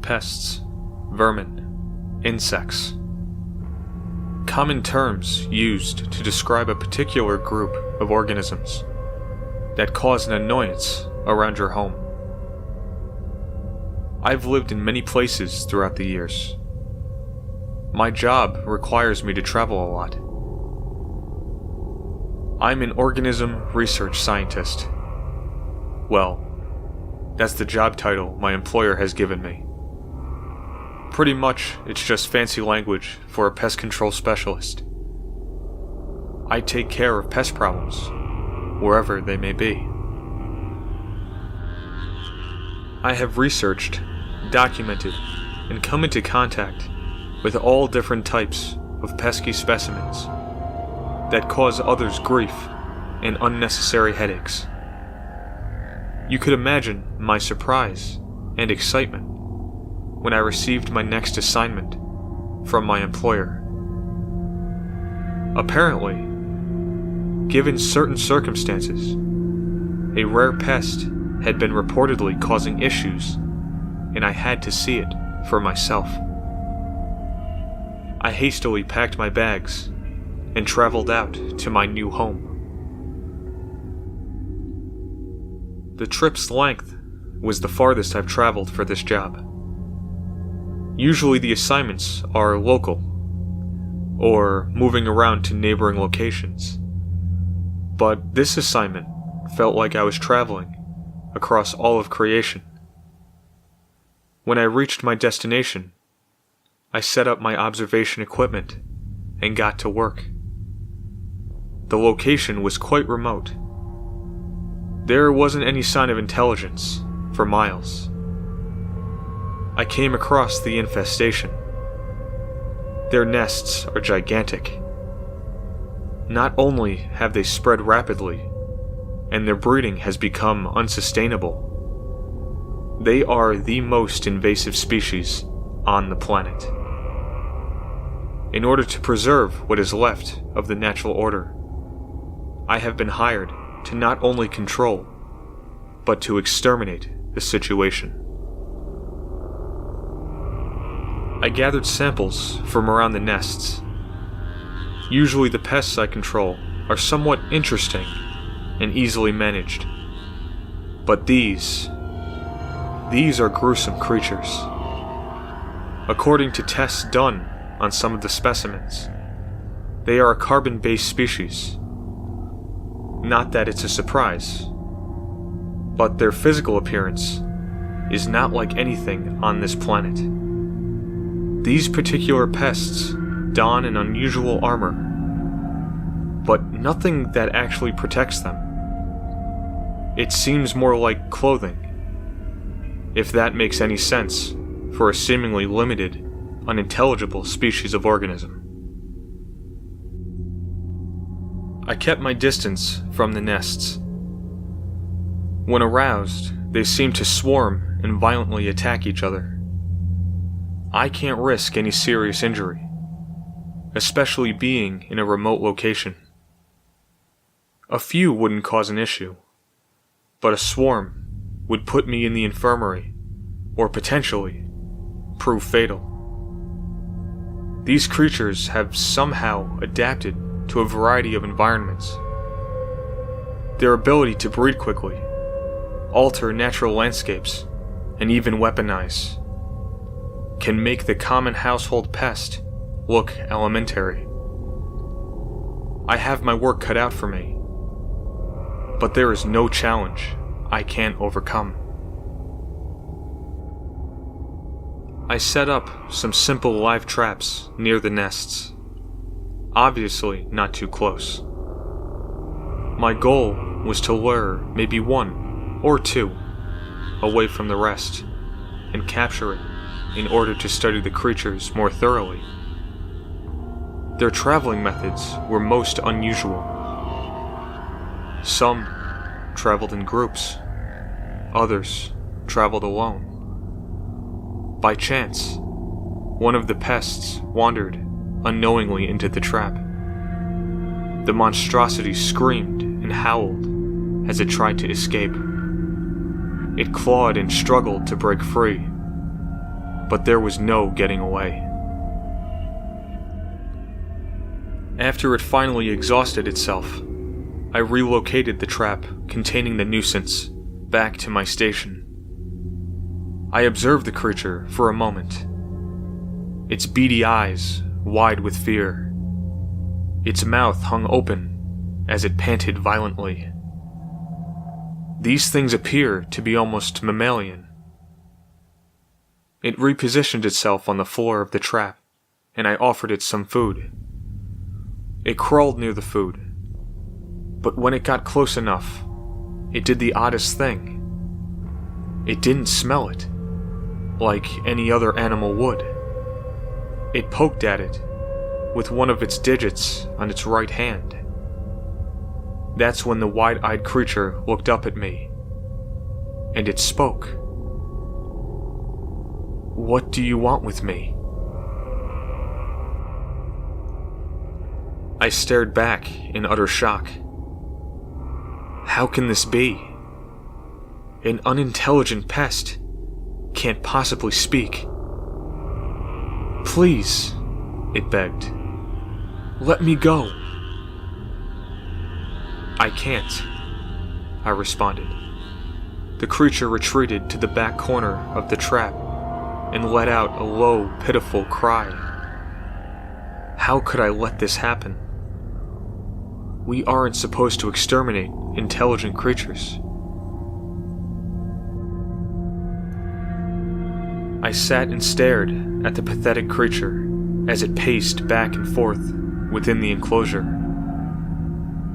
pests, vermin, insects. Common terms used to describe a particular group of organisms that cause an annoyance around your home. I've lived in many places throughout the years. My job requires me to travel a lot. I'm an organism research scientist. Well, that's the job title my employer has given me. Pretty much, it's just fancy language for a pest control specialist. I take care of pest problems, wherever they may be. I have researched, documented, and come into contact with all different types of pesky specimens that cause others grief and unnecessary headaches. You could imagine my surprise and excitement when I received my next assignment from my employer. Apparently, given certain circumstances, a rare pest had been reportedly causing issues, and I had to see it for myself. I hastily packed my bags and traveled out to my new home. The trip's length was the farthest I've traveled for this job. Usually the assignments are local, or moving around to neighboring locations. But this assignment felt like I was traveling across all of creation. When I reached my destination, I set up my observation equipment and got to work. The location was quite remote. There wasn't any sign of intelligence for miles. I came across the infestation. Their nests are gigantic. Not only have they spread rapidly, and their breeding has become unsustainable, they are the most invasive species on the planet. In order to preserve what is left of the natural order, I have been hired to not only control, but to exterminate the situation. I gathered samples from around the nests. Usually the pests I control are somewhat interesting and easily managed. But these are gruesome creatures. According to tests done on some of the specimens, they are a carbon-based species. Not that it's a surprise, but their physical appearance is not like anything on this planet. These particular pests don an unusual armor, but nothing that actually protects them. It seems more like clothing, if that makes any sense for a seemingly limited, unintelligible species of organism. I kept my distance from the nests. When aroused, they seem to swarm and violently attack each other. I can't risk any serious injury, especially being in a remote location. A few wouldn't cause an issue, but a swarm would put me in the infirmary, or potentially prove fatal. These creatures have somehow adapted to a variety of environments. Their ability to breed quickly, alter natural landscapes, and even weaponize can make the common household pest look elementary. I have my work cut out for me, but there is no challenge I can't overcome. I set up some simple live traps near the nests, obviously not too close. My goal was to lure maybe one or two away from the rest and capture it in order to study the creatures more thoroughly. Their traveling methods were most unusual. Some traveled in groups, others traveled alone. By chance, one of the pests wandered unknowingly into the trap. The monstrosity screamed and howled as it tried to escape. It clawed and struggled to break free, but there was no getting away. After it finally exhausted itself, I relocated the trap containing the nuisance back to my station. I observed the creature for a moment, its beady eyes wide with fear. Its mouth hung open as it panted violently. These things appear to be almost mammalian. It repositioned itself on the floor of the trap, and I offered it some food. It crawled near the food, but when it got close enough, it did the oddest thing. It didn't smell it, like any other animal would. It poked at it with one of its digits on its right hand. That's when the wide-eyed creature looked up at me, and it spoke. "What do you want with me?" I stared back in utter shock. How can this be? An unintelligent pest can't possibly speak. "Please," it begged, "let me go." "I can't," I responded. The creature retreated to the back corner of the trap and let out a low, pitiful cry. How could I let this happen? We aren't supposed to exterminate intelligent creatures. I sat and stared at the pathetic creature as it paced back and forth within the enclosure.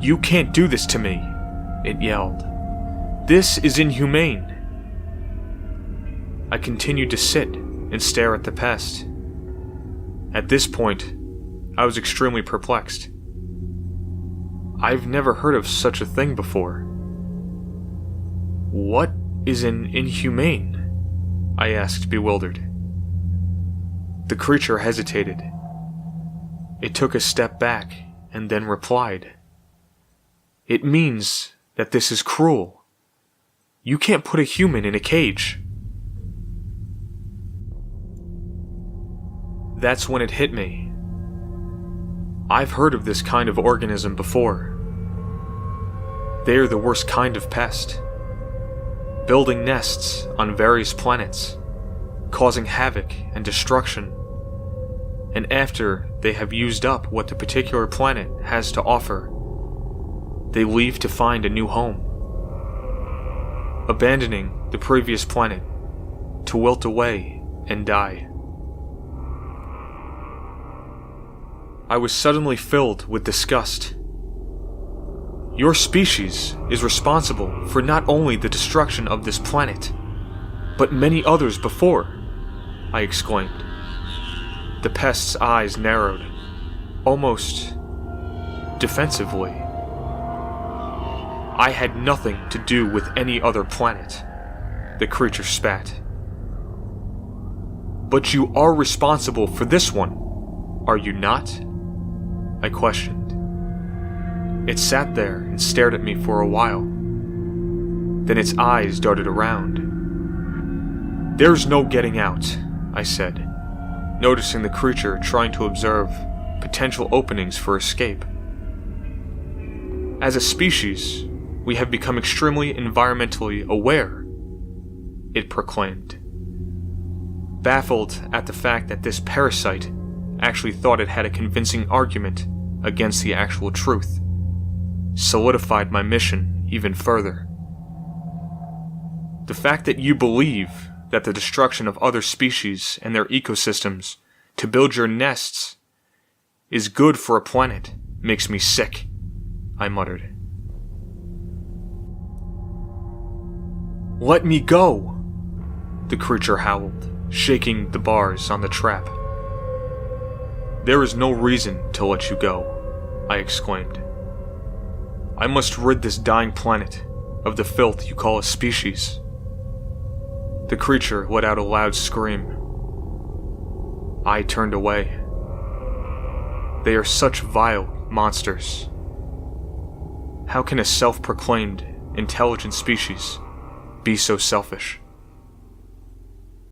"You can't do this to me," it yelled. "This is inhumane." I continued to sit and stare at the pest. At this point, I was extremely perplexed. I've never heard of such a thing before. "What is an inhumane?" I asked, bewildered. The creature hesitated. It took a step back and then replied. "It means that this is cruel. You can't put a human in a cage." That's when it hit me. I've heard of this kind of organism before. They're the worst kind of pest, building nests on various planets, causing havoc and destruction, and after they have used up what the particular planet has to offer, they leave to find a new home, abandoning the previous planet to wilt away and die. I was suddenly filled with disgust. Your species is responsible for not only the destruction of this planet, but many others before, I exclaimed. The pest's eyes narrowed, almost defensively. I had nothing to do with any other planet, the creature spat. But you are responsible for this one, are you not? I questioned. It sat there and stared at me for a while. Then its eyes darted around. "There's no getting out," I said, noticing the creature trying to observe potential openings for escape. "As a species, we have become extremely environmentally aware," it proclaimed, baffled at the fact that this parasite actually thought it had a convincing argument against the actual truth. Solidified my mission even further. The fact that you believe that the destruction of other species and their ecosystems to build your nests is good for a planet makes me sick, I muttered. "Let me go!" the creature howled, shaking the bars on the trap. "There is no reason to let you go," I exclaimed. "I must rid this dying planet of the filth you call a species." The creature let out a loud scream. I turned away. They are such vile monsters. How can a self-proclaimed intelligent species be so selfish?